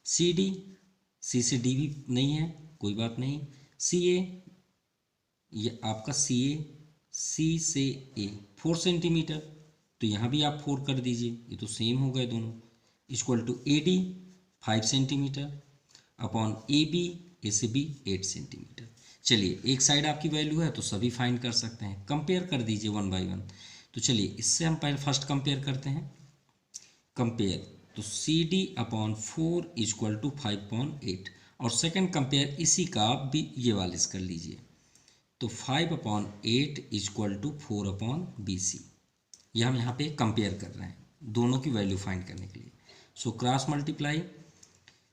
सी डी सी से डी भी नहीं है कोई बात नहीं, सी ए ये आपका सी ए सी से ए 4 सेंटीमीटर, तो यहाँ भी आप 4 कर दीजिए, ये तो सेम हो गए दोनों, equal to A D 5 centimetre upon A B A से बी 8 सेंटीमीटर। चलिए एक साइड आपकी वैल्यू है तो सभी फाइंड कर सकते हैं, कंपेयर कर दीजिए 1 बाई 1। तो चलिए इससे हम पहले फर्स्ट कंपेयर करते हैं, कंपेयर तो C D upon 4 equal to 5/8, और सेकंड कंपेयर इसी का आप भी ये वाले से कर लीजिए, तो 5/8 इक्वल टू 4/BC। ये हम यहाँ पे कंपेयर कर रहे हैं दोनों की वैल्यू फाइंड करने के लिए। So cross multiply,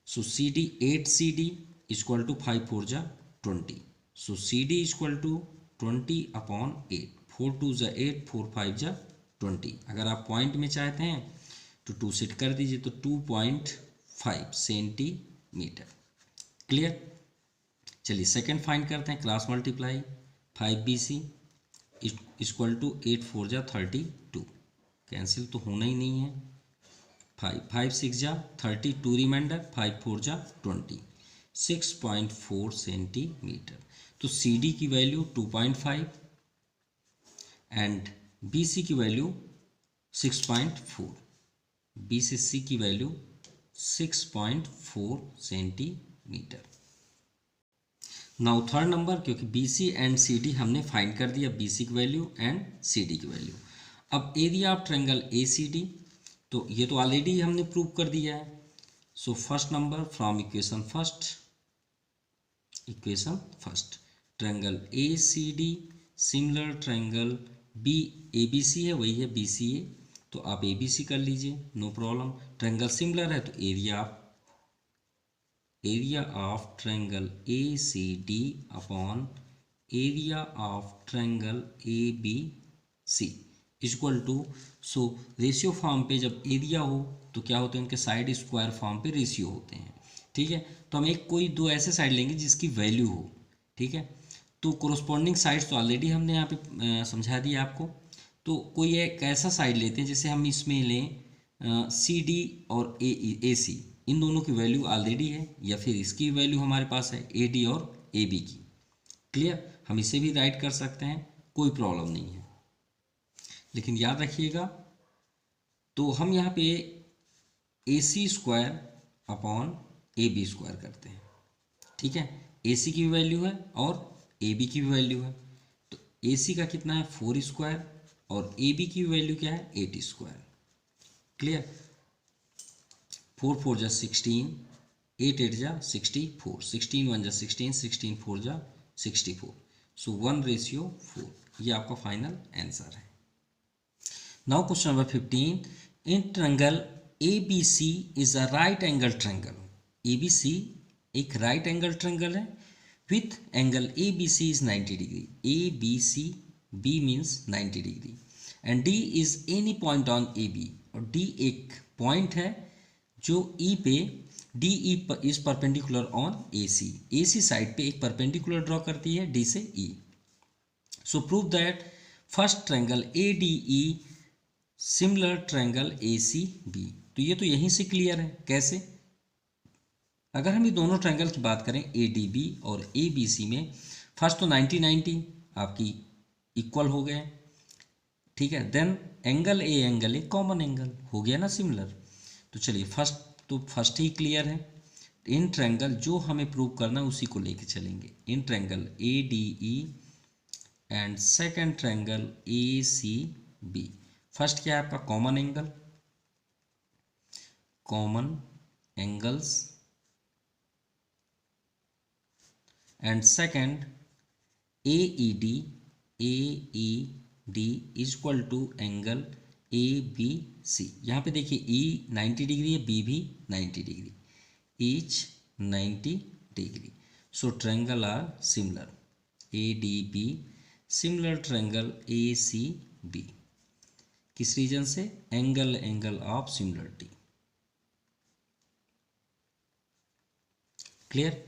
so C D 8 C D equal to 5 4 जा 20, so C D equal to 20/8, 4 2 जा 8 4 5 जा 20। अगर आप पॉइंट में चाहते हैं तो 2 सेट कर दीजिए, तो 2.5 सेंटीमीटर। क्लियर, चलिए सेकंड फाइंड करते हैं, cross multiply 5BC equal to 8 4 जा 32, कैंसिल तो होना ही नहीं है, 5 6 जा 32 रिमाइंडर 5 4 जा 20, 6.4 सेंटीमीटर। तो सी डी की वैल्यू 2.5 एंड बी सी की वैल्यू 6.4, बी से सी की value 6.4 centimetre. Now third number, क्योंकि B C and C D हमने फाइंड कर दिया, बी सी की वैल्यू एंड सी डी की वैल्यू। अब area of triangle A C D, तो ये तो ऑलरेडी हमने प्रूव कर दिया है। So first number from equation first triangle A C D similar triangle B A B C है, वही है बी सी ए, तो आप ए बी सी कर लीजिए नो प्रॉब्लम। ट्रायंगल सिमिलर है तो area of triangle A C D upon area of triangle A B C equal to, so ratio form पे जब एरिया हो तो क्या होते हैं उनके साइड स्क्वायर फॉर्म पे रेशियो होते हैं, ठीक है। तो हम एक कोई दो ऐसे साइड लेंगे जिसकी वैल्यू हो, ठीक है। तो कोरोस्पॉन्डिंग साइड्स तो ऑलरेडी हमने यहाँ पे समझा दिया आपको, तो कोई एक ऐसा साइड लेते हैं जैसे हम इसमें लें सी डी और ए सी, इन दोनों की वैल्यू ऑलरेडी है, या फिर इसकी वैल्यू हमारे पास है ए डी और ए बी की। क्लियर, हम इसे भी राइट कर सकते हैं, कोई प्रॉब्लम नहीं है, लेकिन याद रखिएगा तो हम यहाँ पे A C square upon A B square करते हैं, ठीक है। ए सी की भी वैल्यू है और ए बी की भी वैल्यू है, तो ए सी का कितना है 4 स्क्वायर और ए बी की वैल्यू क्या है 8 स्क्वायर। क्लियर, 4 4 जा 16, 8 8 जा 64, 16 1 जा 16, 16 4 जा 64, सो 1:4, ये आपका फाइनल आंसर है। Now question number 15, in triangle ABC is a right angle triangle. ABC एक राइट एंगल ट्रायंगल है with angle ABC is 90 degree, ABC B means 90 degree, and D is any point on AB, और D एक point है जो E पे DE is perpendicular on AC, AC side पे एक perpendicular draw करती है D से E। So prove that first triangle ADE similar triangle ACB। तो ये तो यहीं से क्लियर है। कैसे? अगर हम ये दोनों ट्रायंगल की बात करें ADB और ABC में, फर्स्ट तो 90 90 आपकी इक्वल हो गए, ठीक है, then angle A common angle हो गया ना सिमिलर। तो चलिए फर्स्ट ही क्लियर है। इन ट्रायंगल जो हमें प्रूव करना है उसी को लेके चलेंगे। In triangle ADE and second triangle ACB, first क्या है आपका common angle, common angles, and second AED is equal to angle ABC। यहाँ पे देखिए E 90 डिग्री है, B भी 90 degree, each 90 degree, so triangle are similar. ADB similar triangle ACB, किस reason से? Angle of similarity. क्लियर?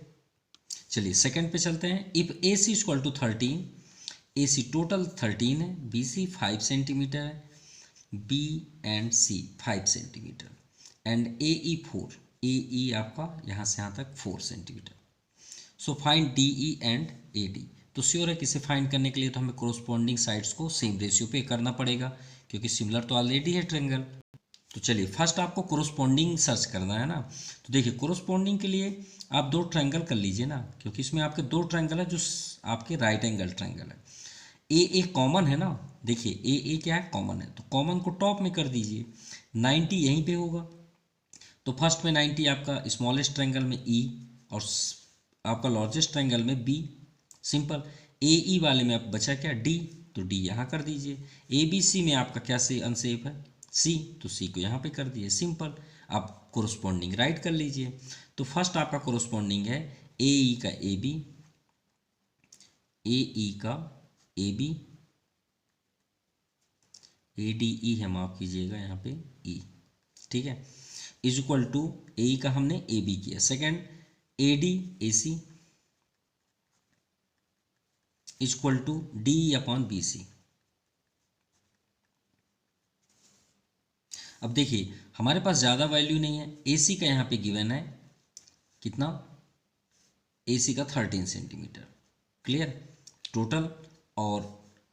चलिए second पे चलते हैं। If AC equal to 13, AC total 13 है, BC 5 सेंटीमीटर है, B and C 5 centimetre, and AE 4, AE आपका यहाँ से यहाँ तक 4 सेंटीमीटर। So find DE and AD। तो श्योर है कि इसे फाइंड करने के लिए तो हमें कोरोस्पोंडिंग साइड्स को सेम रेशियो पे करना पड़ेगा, क्योंकि सिमिलर तो ऑलरेडी है ट्रायंगल। तो चलिए फर्स्ट आपको कोरोस्पोंडिंग सर्च करना है ना। तो देखिए कोरोस्पोंडिंग के लिए आप दो ट्रायंगल कर लीजिए ना, क्योंकि इसमें आपके दो ट्रायंगल है जो आपके राइट एंगल ट्रायंगल है। ए कॉमन है ना, देखिए ए क्या है, कॉमन है, तो कॉमन को टॉप में कर दीजिए, 90 यहीं पे होगा। तो फर्स्ट में 90 आपका स्मॉलेस्ट ट्रायंगल में E, और आपका लार्जेस्ट ट्रायंगल में B, सिंपल। AE वाले में आप बचा क्या, D, तो D यहाँ कर दीजिए। ABC में आपका क्या से अनसेप है, C, तो C को यहाँ पे कर दिए, सिंपल। आप कोरोस्पोंडिंग राइट कर लीजिए। तो फर्स्ट आपका कोरोस्पोंडिंग है AE का AB, AE का AB, ADE है, माफ कीजिएगा यहाँ पे E, ठीक है, इज इक्वल टू AE का हमने AB किया, second AD AC is equal to DE upon BC। अब देखिए हमारे पास ज़्यादा वैल्यू नहीं है, AC का यहाँ पे गिवन है कितना, AC का 13 सेंटीमीटर, क्लियर टोटल, और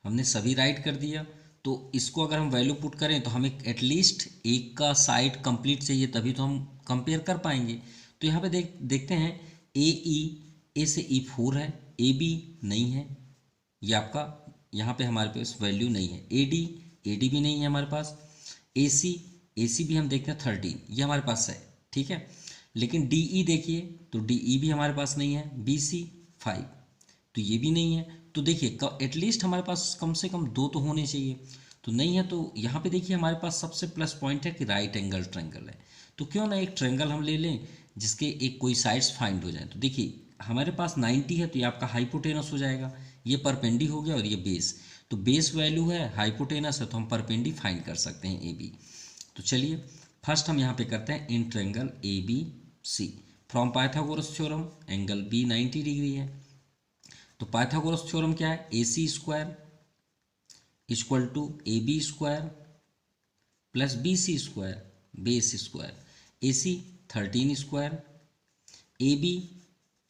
हमने सभी राइट कर दिया। तो इसको अगर हम वैल्यू पुट करें तो हमें एटलीस्ट एक का साइड कंप्लीट चाहिए, तभी तो हम कंपेयर कर पाएंगे। तो यहाँ पे देखते हैं ए से E 4 है, AB नहीं है, ये आपका यहाँ पे हमारे पास वैल्यू नहीं है, AD भी नहीं है हमारे पास, AC भी हम देखते हैं 13, ये हमारे पास है, ठीक है। लेकिन DE देखिए, तो DE भी हमारे पास नहीं है, BC 5, तो ये भी नहीं है। तो देखिए एटलीस्ट हमारे पास कम से कम दो तो होने चाहिए, तो नहीं है। तो यहाँ पे देखिए हमारे पास सबसे प्लस पॉइंट है कि राइट एंगल ट्रायंगल है, तो क्यों ना एक ट्रायंगल हम ले लें जिसके एक कोई साइड्स फाइंड हो जाए। तो देखिए हमारे पास 90 है, तो ये आपका हाइपोटेनस हो जाएगा, ये परपेंडी हो गया और ये बेस, तो बेस वैल्यू है, हाइपोटेनस है, तो हम परपेंडी फाइंड कर सकते हैं AB। तो चलिए फर्स्ट हम यहाँ पे करते हैं in triangle ABC from Pythagoras theorem, angle B 90 degree है। तो पाइथागोरस थ्योरम क्या है, AC square equal to AB square plus BC square base square, AC 13 square, AB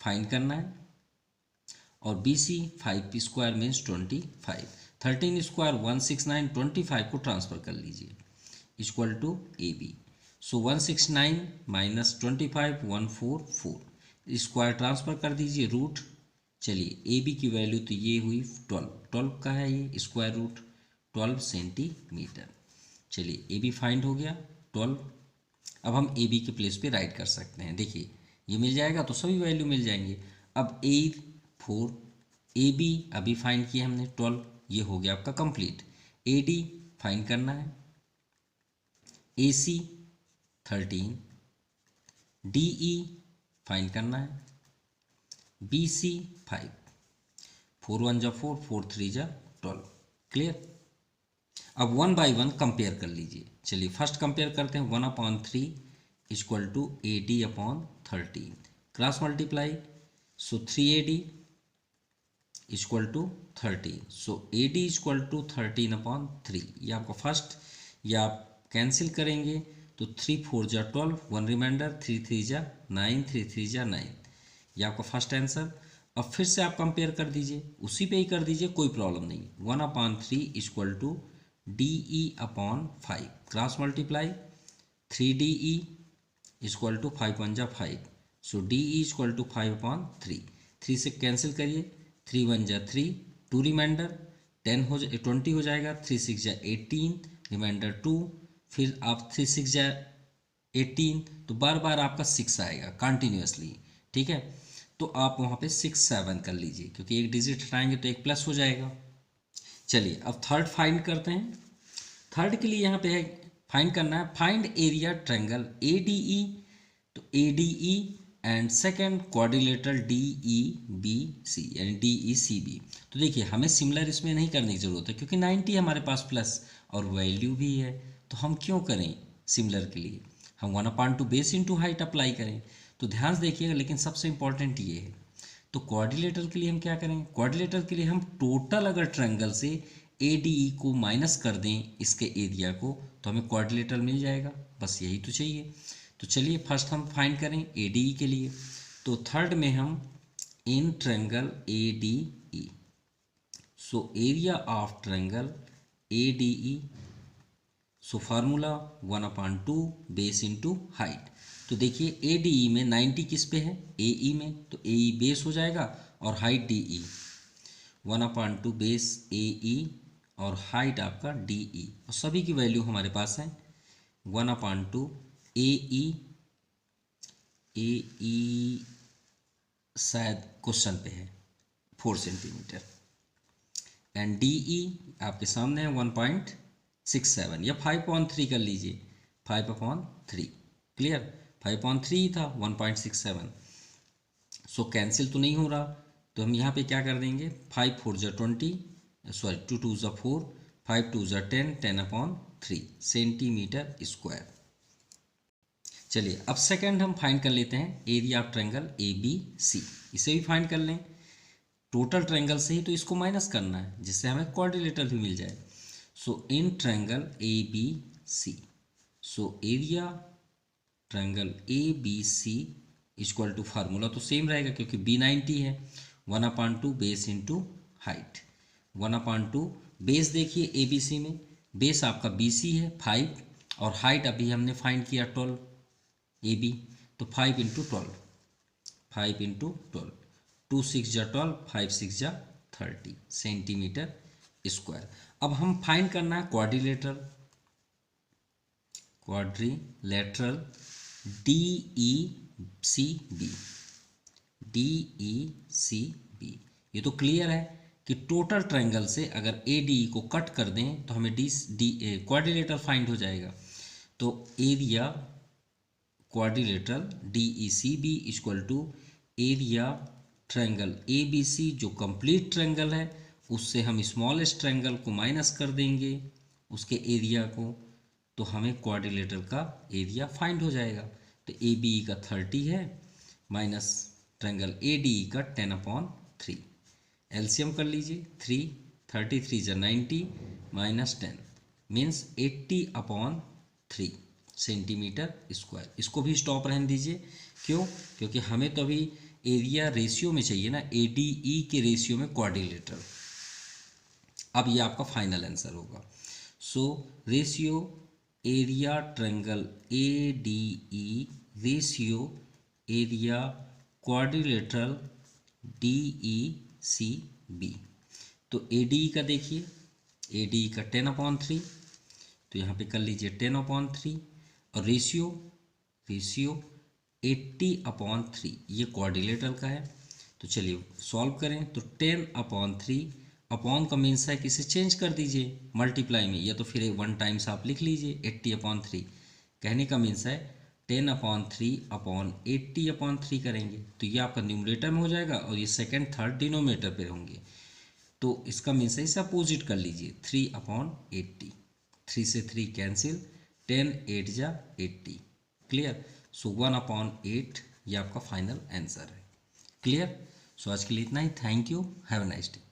find करना है, और BC 5 स्क्वायर मीन्स 25, 13 स्क्वायर 169, 25 को ट्रांसफर कर लीजिए equal to AB। So 169 minus 25 144, square transfer कर दीजिए रूट। चलिए AB की वैल्यू तो ये हुई 12 का है, ये स्क्वायर रूट 12 सेंटीमीटर। चलिए AB फाइंड हो गया 12। अब हम AB के प्लेस पे राइट कर सकते हैं। देखिए ये मिल जाएगा तो सभी वैल्यू मिल जाएंगे। अब ए 4, ए बी अभी फाइंड किया हमने 12, ये हो गया आपका कंप्लीट। ए डी फाइंड करना है, A C 13, D E find करना है, बी सी 5, 4 1 जा 4, 4 3 जा 12। क्लियर। अब वन बाई वन कंपेयर कर लीजिए। चलिए फर्स्ट कंपेयर करते हैं, 1/3 equal to A D upon 13, cross multiply, so 3AD equal to 13, so A D equal to 13/3। ये आपका फर्स्ट, ये आप कैंसिल करेंगे तो 3 4 जा 12, 1 रिमाइंडर, 3 3 जा 9, 3 3 जा 9, ये आपका फर्स्ट आंसर। अब फिर से आप कंपेयर कर दीजिए, उसी पे ही कर दीजिए, कोई प्रॉब्लम नहीं। 1/3 equal to D E upon 5, cross multiply, 3DE equal to 5 1 जा 5, so D E equal to 5/3। 3 से कैंसिल करिए, 3 1 जा 3, 2 रिमाइंडर, 20 हो जाएगा, 3 6 जा 18, रिमाइंडर 2, फिर आप 3 6 जा 18, तो बार बार आपका 6 आएगा कंटिन्यूसली। ठीक है, तो आप वहाँ पे 6 7 कर लीजिए, क्योंकि एक डिजिट हटाएंगे तो एक प्लस हो जाएगा। चलिए अब थर्ड फाइंड करते हैं। थर्ड के लिए यहाँ पे है फाइंड करना है, find area triangle A D E, तो A D E and second quadrilateral D E B C, यानी डी ई सी बी। तो देखिए हमें सिमिलर इसमें नहीं करने की ज़रूरत है, क्योंकि 90 हमारे पास प्लस और वैल्यू भी है, तो हम क्यों करें सिमिलर के लिए, हम 1/2 बेस इंटू हाइट अप्लाई करें। तो ध्यान से देखिएगा, लेकिन सबसे इंपॉर्टेंट ये है, तो क्वाड्रिलेटर के लिए हम क्या करेंगे, क्वाड्रिलेटर के लिए हम टोटल अगर ट्रायंगल से ए डी ई को माइनस कर दें इसके एरिया को, तो हमें क्वाड्रिलेटर मिल जाएगा, बस यही तो चाहिए। तो चलिए फर्स्ट हम फाइंड करें ए डी ई के लिए। तो थर्ड में हम इन triangle A D E, so area of triangle A D E, so formula 1/2 base into height. तो देखिए ए डी ई में 90 किस पे है, ए ई में, तो ए ई बेस हो जाएगा और हाइट डी ई, 1/2 बेस ए ई और हाइट आपका डी ई, और सभी की वैल्यू हमारे पास है 1/2 ए ई शायद क्वेश्चन पे है 4 सेंटीमीटर, एंड डी ई आपके सामने है 1.67, या 5/3 कर लीजिए, 5/3। क्लियर, 5/3 ही था, 1.67, सो कैंसिल तो नहीं हो रहा, तो हम यहाँ पे क्या कर देंगे, 5 4 जा 20, सॉरी 2 2 जा 4, 5 2 जा 10, 10/3 सेंटीमीटर स्क्वायर। चलिए अब सेकंड हम फाइंड कर लेते हैं area of triangle A B C. इसे भी फाइंड कर लें, टोटल ट्रायंगल से ही तो इसको माइनस करना है, जिससे हमें क्वाड्रिलेटर भी मिल जाए। So in triangle A B C, so area triangle A B C equal to, formula तो सेम रहेगा क्योंकि बी 90 है, 1/2 बेस इंटू हाइट, 1/2 बेस देखिए ए बी सी में, बेस आपका बी सी है 5, और हाइट अभी हमने फाइंड किया 12 ए बी, तो 5 इंटू 12, 5 इंटू 12, 2 6 जा 12, 5 6 जा 30 सेंटीमीटर स्क्वायर। अब हम फाइंड करना है quadrilateral D E C B, D E C B. ये तो क्लियर है कि टोटल ट्रायंगल से अगर ए डी ई को कट कर दें तो हमें क्वाड्रिलेटर फाइंड हो जाएगा। तो area quadrilateral D E C B equal to area triangle A B C, जो कंप्लीट ट्रायंगल है उससे हम स्मॉलेस्ट ट्रायंगल को माइनस कर देंगे उसके एरिया को, तो हमें क्वाड्रिलेटर का एरिया फाइंड हो जाएगा। तो ए बी ई का 30 है, माइनस ट्रायंगल ए डी ई का 10/3, एलसीएम कर लीजिए, 3 33 जा 90 माइनस 10 मीन्स 80/3 सेंटीमीटर स्क्वायर। इसको भी स्टॉप रहने दीजिए, क्यों, क्योंकि हमें तो अभी एरिया रेशियो में चाहिए ना, ए डी ई के रेशियो में क्वाड्रिलेटर। अब ये आपका फाइनल आंसर होगा। So ratio area triangle A D E ratio area quadrilateral D E C B. तो ए डी ई का देखिए, ए डी ई का 10/3, तो यहाँ पे कर लीजिए 10/3, और रेशियो 80/3 ये क्वाड्रिलेटरल का है। तो चलिए सॉल्व करें। तो 10/3 अपॉन का मीन्स है कि इसे चेंज कर दीजिए मल्टीप्लाई में, या तो फिर 1 टाइम्स आप लिख लीजिए 80/3। कहने का मीन्स है 10/3 अपॉन 80/3 करेंगे तो ये आपका न्यूमरेटर में हो जाएगा और ये सेकंड थर्ड डिनोमिनेटर पे होंगे। तो इसका मीन्स है इसे अपोजिट कर लीजिए 3/80। 3 से 3 कैंसिल, 10 8 जा 80। क्लियर। सो 1/8 ये आपका फाइनल आंसर है। क्लियर। सो आज के लिए इतना ही। Thank you. Have a nice day.